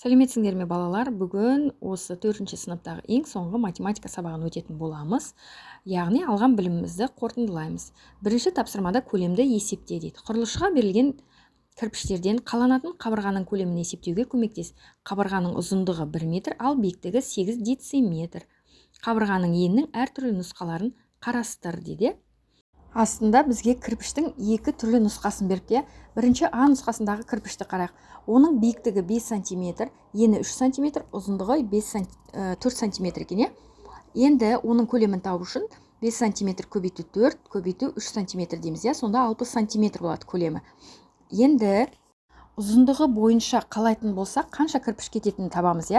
Сәлеметсіңдер ме балалар? Бүгін осы 4-ші сыныптағы ең соңғы математика сабағын өтетін боламыз. Яғни алған білімімізді қорытындылаймыз. Бірінші тапсырмада көлемді есепте дейді. Құрылысшыға берілген кірпіштерден қаланатын қабырғаның көлемін есептеуге көмектес. Қабырғаның ұзындығы 1 метр, ал биіктігі 8 дециметр. Қабырғаның енінің әртүрлі нұсқаларын қарастыр дейді. Астында бізге кірпіштің екі түрлі нұсқасын беріпті. Бірінші А нұсқасындағы кірпішті қарайық. Оның биіктігі 5 см, ені 3 см, ұзындығы 4 см екен. Енді оның көлемін табу үшін 5 см көбейту 4, көбейту 3 см дейміз. Сонда 60 см болады көлемі. Енді ұзындығы бойынша қалайтын болсақ, қанша кірпіш кететінін табамыз.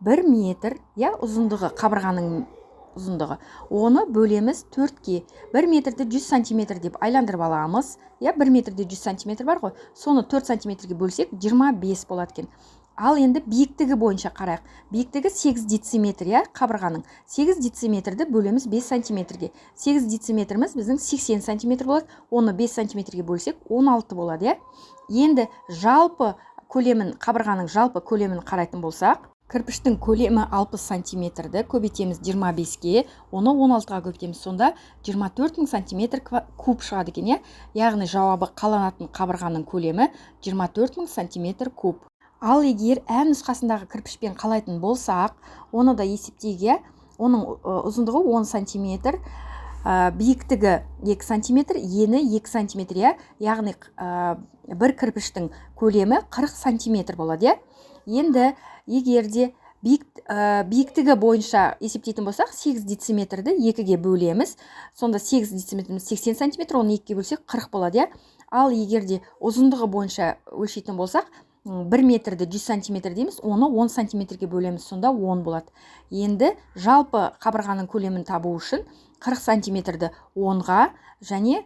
1 метр, ұзындығы, қабырғаның ұзындығы. Оны бөлеміз 4-ке. 1 метрді 100 см деп айландырып аламыз. 1 метрде 100 см бар ғой. Соны 4 см-ге бөлсек 25 болады екен. Ал енді биіктігі бойынша қарайық. Биіктігі 8 дециметр, қабырғаның. 8 дециметрді бөлеміз 5 см-ге. 8 дециметріміз біздің 80 см болады. Оны 5 см-ге бөлсек 16 болады. Енді жалпы көлемін, қабырғаның жалпы көлемін қарайтын болсақ, кірпіштің көлемі 60 см-ді көбейтеміз 25-ге, оны 16-ға көбейтеміз, сонда 24 000 см куб шығады екен. Яғни жауабы қаланатын қабырғаның көлемі 24 000 см куб. Ал егер Ә нұсқасындағы кірпішпен қалайтын болсақ, оны да есептейге, оның ұзындығы 10 см, биіктігі 2 см, ені 2 см, яғни бір кірпіштің көлемі 40 см болады. Енді егерде биіктігі бойынша есептейтін болсақ, 8 дециметрді 2-ге бөлеміз. Сонда 8 дециметріміз 80 см, оны 2-ге бөлсек 40 болады. Ал егерде ұзындығы бойынша өлшейтін болсақ, 1 метрді 100 см дейміз, оны 10 см-ге бөлеміз, сонда 10 болады. Енді жалпы қабырғаның көлемін табу үшін 40 см-ді 10-ға және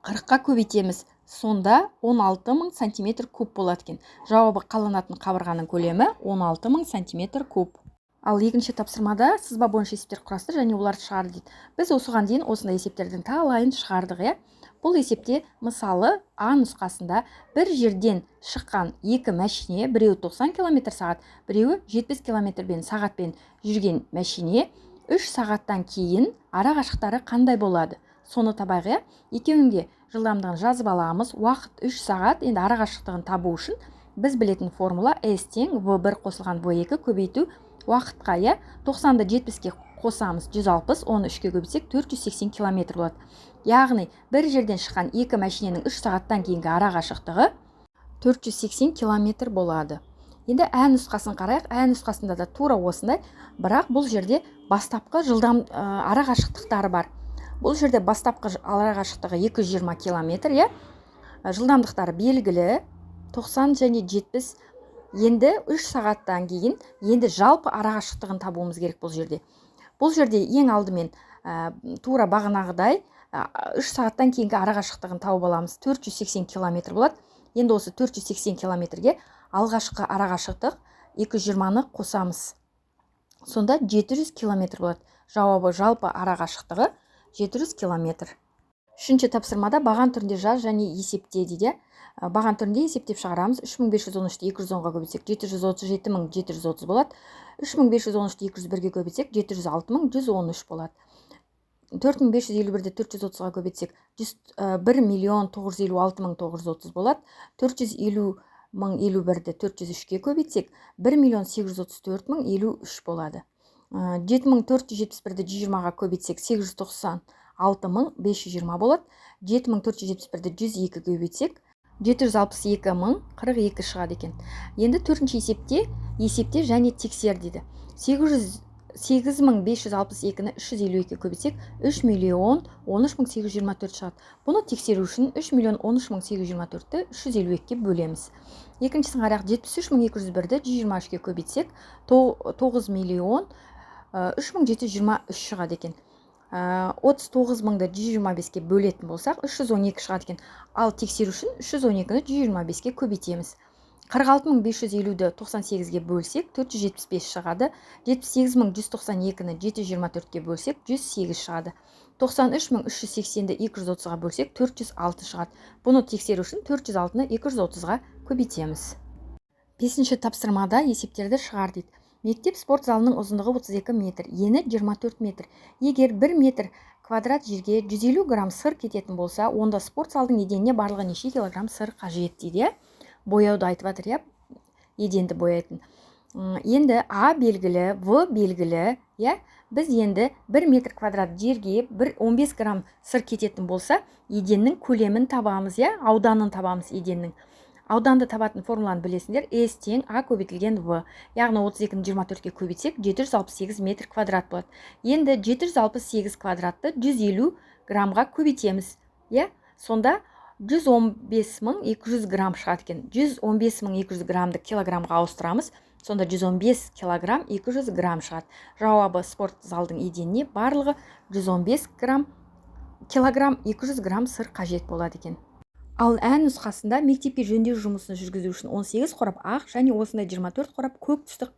40-қа көбейтеміз. Сонда 16 000 см куб болады екен. Жауабы қаланатын қабырғаның көлемі 16 000 см куб. Ал екінші тапсырмада сызба бойынша есептер құрастыр және оларды шығар дейді. Біз осыған дейін осындай есептердің талайын шығардық. Бұл есепте мысалы А нұсқасында бір жерден шыққан екі мәшине, біреуі 90 км/сағат, біреуі 70 км/сағатпен жүрген мәшине 3 сағаттан кейін ара қашықтықтары қандай болады? Соны табайық. Екеуінде жылдамдығын жазып аламыз. Уақыт 3 сағат. Енді ара қашықтығын табу үшін біз білетін формула S тең V1 қосылған V2 көбейту уақытқа. 90-ды 70-ке қосамыз 160, оны 3-ке көбейтсек 480 км болады. Яғни бір жерден шыққан екі мәшиненің 3 сағаттан кейінгі ара қашықтығы 480 км болады. Енді Ә нұсқасын қарайық. Ә нұсқасында да тура осындай, бірақ бұл жерде бастапқы жылдам ара қашықтықтары бар. Бұл жерде бастапқы ара қашықтығы 220 км, жылдамдықтары белгілі 90 және 70. Енді 3 сағаттан кейін енді жалпы ара қашықтығын табуымыз керек бұл жерде. Бұл жерде ең алдымен тура бағанағыдай 3 сағаттан кейінгі ара қашықтығын тауып аламыз. 480 км болады. Енді осы 480 км-ге алғашқы ара қашықтық 220-ны қосамыз. Сонда 700 км болады. Жауабы жалпы ара қашықтығы 700 км. Үшінші тапсырмада баған түрінде жаз және есепте дейді. Баған түрінде есептеп шығарамыз. 3513-ті 210-ға көбейтсек 737 730 болады. 3513-ті 201-ге көбейтсек 706 113 болады. 4551-ді 430-ға көбейтсек 1 956 930 болады. 450 051-ді 403-ке көбейтсек 1 834 053 болады. 7471-ді 120-ға көбейтсек 896 520 болады. 7471-ді 102-ге көбейтсек 762 042 шығады екен. Енді төртінші есепте және тексер дейді. 8562-ні 352-ге көбейтсек 3 13 824 шығады. Бұны тексеру үшін 3 13 824-ті 352-ге бөлеміз. Екіншісін қарайық. 73 201-ді 123-ге көбейтсек 9 3723 шығады екен. 39 000-ді 125-ке бөлетін болсақ 312 шығады екен. Ал тексеру үшін 312-ні 125-ге көбейтеміз. 46 550-ді 98-ге бөлсек 475 шығады. 78 192-ні 724-ке бөлсек 108 шығады. 93 380-ді 230-ға бөлсек 406 шығады. Бұны тексеру үшін 406-ны 230-ға көбейтеміз. Бесінші тапсырмада есептерді шығар дейді. Мектеп спорт залының ұзындығы 32 метр, ені 24 метр. Егер 1 метр квадрат жерге 150 грамм сыр кететін болса, онда спорт залдың еденіне барлығы неше килограмм сыр қажет дейді. Бояуды айтып жатыр, еденді бояйтын. Енді А белгілі, В белгілі, біз енді 1 метр квадрат жерге 15 грамм сыр кететін болса, еденнің көлемін табамыз, ауданын табамыз еденнің. Ауданды табатын формуланы білесіңдер. S тең А көбейтілген В. Яғни 32-ні 24-ке көбейтсек 768 метр квадрат болады. Енді 768 квадратты 150 граммға көбейтеміз. Сонда 115.200 грамм шығады екен. 115.200 граммды килограммға ауыстырамыз. Сонда 115 килограмм 200 грамм шығады. Жауабы спорт залдың еденіне барлығы 115 килограмм 200 грамм сыр қажет болады екен. Ал Ә нұсқасында мектепке жөндеу жұмысын жүргізу үшін 18 қорап ақ және осындай 24 қорап көк түсті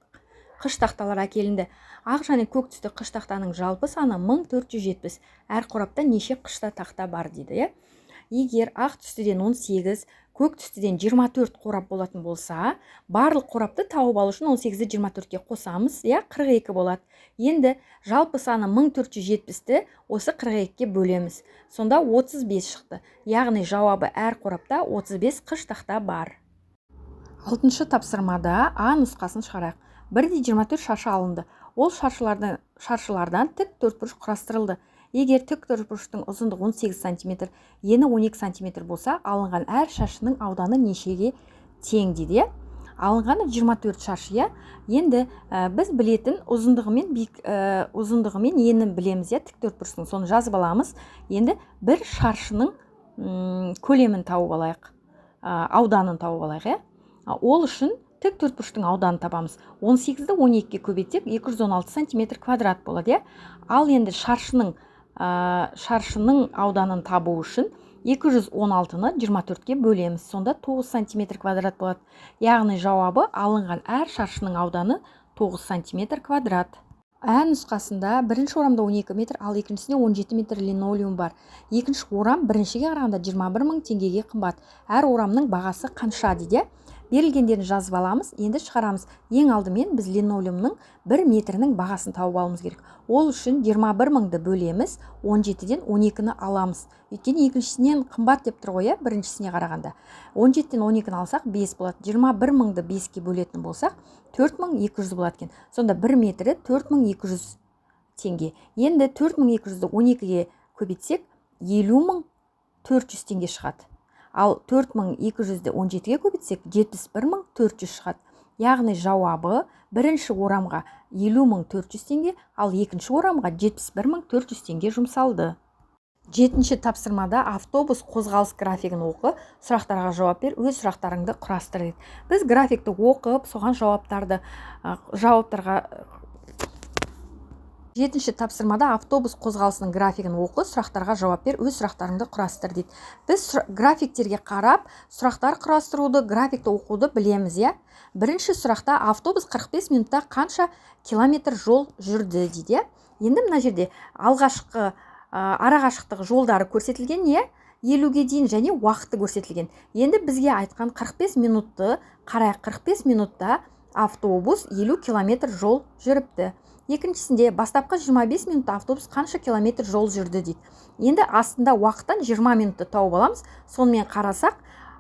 қыш тақталар әкелінді. Ақ және көк түсті қыш тақтаның жалпы саны 1470. Әр қорапта неше қышта тақта бар дейді. Егер ақ түстіден 18, көк түстіден 24 қорап болатын болса, барлық қорапты тауып алу үшін 18-ді 24-ке қосамыз, 42 болады. Енді жалпы саны 1470-ті осы 42-ке бөлеміз. Сонда 35 шықты. Яғни жауабы әр қорапта 35 қыш тақта бар. 6-шы тапсырмада А нұсқасын шығарайық. 1/24 шаршы алынды. Ол шаршылардан тік төртбұрыш құрастырылды. Егер тік төртбұрыштың ұзындығы 18 см, ені 12 см болса, алынған әр шаршының ауданы нешеге тең дейді. Алынғаны 24 шаршы. Енді біз білетін ұзындығы мен енін білеміз, тік төртбұрыштың. Соны жазып аламыз. Енді бір шаршының көлемін тауып алайық, ауданын тауып алайық. Ол үшін тік төртбұрыштың ауданын табамыз. 18-ді 12-ке көбейтсек 216 см квадрат болады. Ал енді шаршының ауданын табу үшін 216-ны 24-ке бөлеміз. Сонда 9 см квадрат болады. Яғни жауабы алынған әр шаршының ауданы 9 см квадрат. Ә нұсқасында бірінші орамда 12 метр, ал екіншісіне 17 метр линолеум бар. Екінші орам біріншіге қарағанда 21 мың теңгеге қымбат. Әр орамның бағасы қанша дейді. Берілгендерін жазып аламыз, енді шығарамыз. Ең алдымен біз линолеумның 1 метрінің бағасын тауып алуымыз керек. Ол үшін 21 мыңды бөлеміз, 17-ден 12-ні аламыз. Өйткені екіншісінен қымбат деп тұр ғой, біріншісіне қарағанда. 17-ден 12-ні алсақ 5 болады. 21 мыңды 5-ке бөлетін болсақ 4200 болады екен. Сонда 1 метрі 4200 теңге. Енді 4200-ді 12-ге көбейтсек 50400 теңге шығады. Ал 4200-ді 17-ге көбейтсек 71400 шығады. Яғни жауабы бірінші орамға 50400 теңге, ал екінші орамға 71400 теңге жұмсалды. 7-ші тапсырмада автобус қозғалыс графигін оқы, сұрақтарға жауап бер, өз сұрақтарыңды құрастыр дейді. Біз графикті оқып, соған жауаптарға 7-ші тапсырмада автобус қозғалысының графигін оқы, сұрақтарға жауап бер, өз сұрақтарыңды құрастыр дейді. Біз графиктерге қарап, сұрақтар құрастыруды, графикті оқуды білеміз. Бірінші сұрақта автобус 45 минутта қанша километр жол жүрді дейді. Енді мына жерде алғашқы арақашықтық жолдары көрсетілген, 50-ге дейін және уақыты көрсетілген. Енді бізге айтқан 45 минутты қарайық. 45 минутта автобус 50 километр жол жүріпті. Екіншісінде бастапқы 25 минутта автобус қанша километр жол жүрді дейді. Енді астында уақыттан 20 минутты тауып аламыз. Сонымен қарасақ,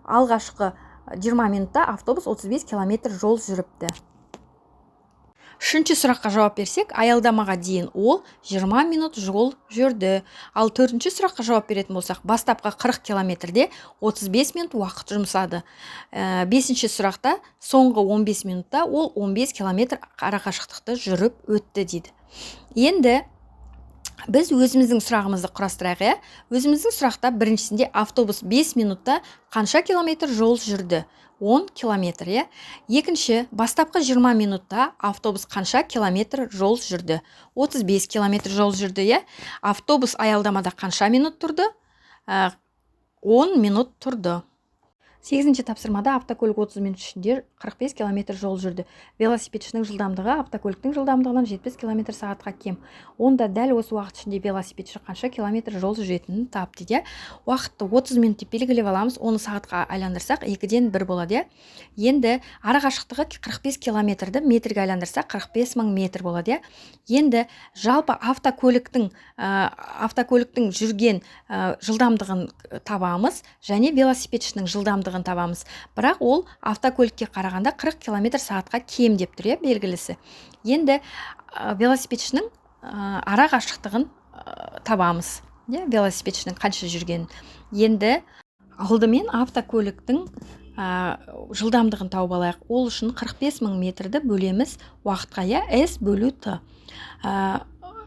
алғашқы 20 минутта автобус 35 километр жол жүріпті. Үшінші сұраққа жауап берсек, аялдамаға дейін ол 20 минут жол жүрді. Ал төртінші сұраққа жауап беретін болсақ, бастапқы 40 километрде 35 минут уақыт жұмсады. Бесінші сұрақта соңғы 15 минутта ол 15 километр арақашықтықты жүріп өтті дейді. Енді біз өзіміздің сұрағымызды құрастырайық. Өзіміздің сұрақта біріншісінде автобус 5 минутта қанша километр жол жүрді? 10 километр. Екінші, бастапқы 20 минутта автобус қанша километр жол жүрді? 35 километр жол жүрді. Автобус аялдамада қанша минут тұрды? 10 минут тұрды. 8-ші тапсырмада автокөлік 30 минут ішінде 45 км жол жүрді. Велосипедшінің жылдамдығы автокөліктің жылдамдығынан 70 км/сағатқа кем. Онда дәл осы уақыт ішінде велосипедші қанша километр жол жүретінін тап дейді. Уақытты 30 минут деп белгілеп аламыз. Оны сағатқа айландырсақ 2-ден 1 болады. Енді ара қашықтығы 45 километрді метрге айландырсақ 45 мың метр болады. Енді жалпы автокөліктің жүрген жылдамдығын табамыз және велосипедшінің жылдамдығын табамыз. Бірақ ол автокөлікке қарағанда 40 км/сағатқа кем деп тұр, белгілісі. Енді велосипедшінің ара қашықтығын табамыз. Велосипедшінің қанша жүргенін. Енді алдымен автокөліктің жылдамдығын тауып алайық. Ол үшін 45 мың метрді бөлеміз уақытқа, S бөлу T.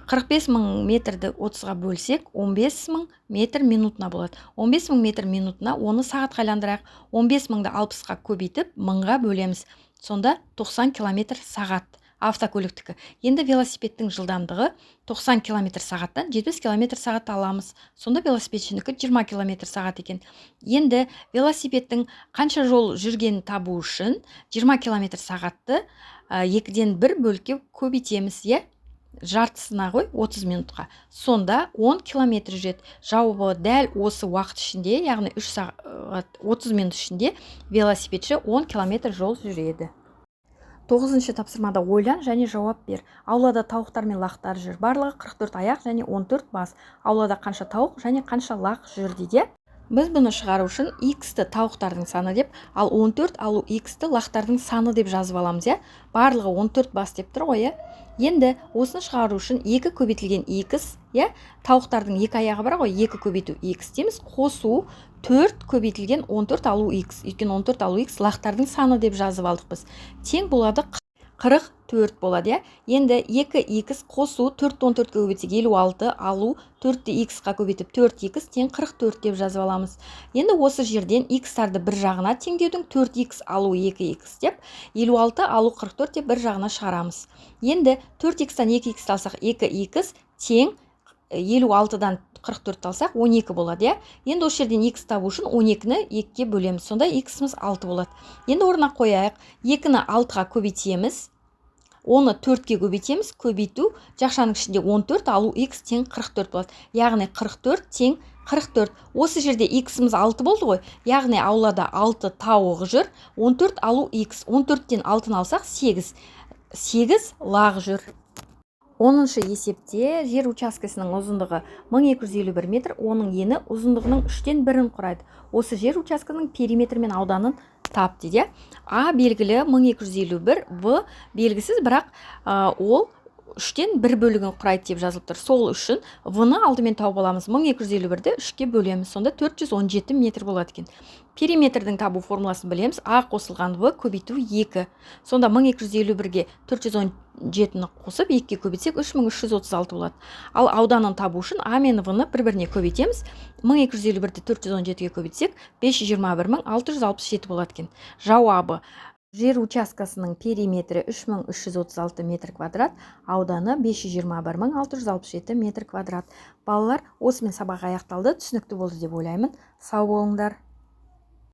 45 мың метрді 30-ға бөлсек, 15 мың метр минутына болады. 15 мың метр минутына оны сағатқа айландырайық. 15 мыңды 60-ға көбейтіп, мыңға бөлеміз. Сонда 90 км/сағат автокөліктікі. Енді велосипедтің жылдамдығы 90 км/сағаттан 70 км/сағат аламыз. Сонда велосипедшінікі 20 км/сағат екен. Енді велосипедтің қанша жол жүргенін табу үшін 20 км/сағатты 2-ден 1 бөлікке көбейтеміз, жартысына ғой 30 минутқа. Сонда 10 км жүреді. Жауабы дәл осы уақыт ішінде, яғни 3 сағат 30 минут ішінде велосипедші 10 км жол жүреді. 9-ші тапсырмада ойлан және жауап бер. Аулада тауықтар мен лақтар жүр. Барлығы 44 аяқ және 14 бас. Аулада қанша тауық және қанша лақ жүр дейді. Біз бұны шығару үшін x-ті тауықтардың саны деп, ал 14 алу x-ті лақтардың саны деп жазып аламыз, Барлығы 14 бас деп тұр ғой, Енді осыны шығару үшін 2 көбейтілген x, тауықтардың 2 аяғы бар ғой, 2 көбейту x дейміз, қосу 4 көбейтілген 14 алу x. Өйткені 14 алу x лақтардың саны деп жазып алдық біз. Тең болады 44 болады, Енді 2x қосу 4-14-ке көбейтсек 56 алу 4-ті x-қа көбейтіп 4x тең 44 деп жазып аламыз. Енді осы жерден x-тарды бір жағына теңдеудің 4x алу 2x деп, 56 алу 44 деп бір жағына шығарамыз. Енді 4x-тан 2x алсақ 2x тең 56-дан 44 алсақ 12 болады, Енді осы жерден x табу үшін 12-ні 2-ке бөлеміз. Сонда x-іміз 6 болады. Енді орнына қояйық. 2-ні 6-ға көбейтеміз. Оны 4-ке көбейтеміз. Көбейту жақшаның ішінде 14 алу x тең 44 болады. Яғни 44 тең 44. Осы жерде x-іміз 6 болды ғой. Яғни аулада 6 тауық жүр. 14 алу x. 14-тен 6-ны алсақ 8. 8 лақ жүр. 10-шы есепте жер учаскесінің ұзындығы 1251 метр, оның ені ұзындығының 3-тен 1-ін құрайды. Осы жер учаскесінің периметр мен ауданын тап дейді. А белгілі 1251, В белгісіз, бірақ ол 3-тен 1 бөлігін құрайды деп жазылып тұр. Сол үшін В-ны алдымен тауып аламыз. 1251-ді 3-ке бөлеміз. Сонда 417 метр болады екен. Периметрдің табу формуласын білеміз. А қосылған В көбейту 2. Сонда 1251-ге 417-ні қосып 2-ке көбейтсек 3336 болады. Ал ауданын табу үшін А мен В-ны бір-біріне көбейтеміз. 1251-ді 417-ге көбейтсек 521667 болады екен. Жауабы: жер учаскасының периметрі 3336 метр квадрат, ауданы 521667 метр квадрат. Балалар, осымен сабақ аяқталды. Түсінікті болды деп ойлаймын. Сау болыңдар.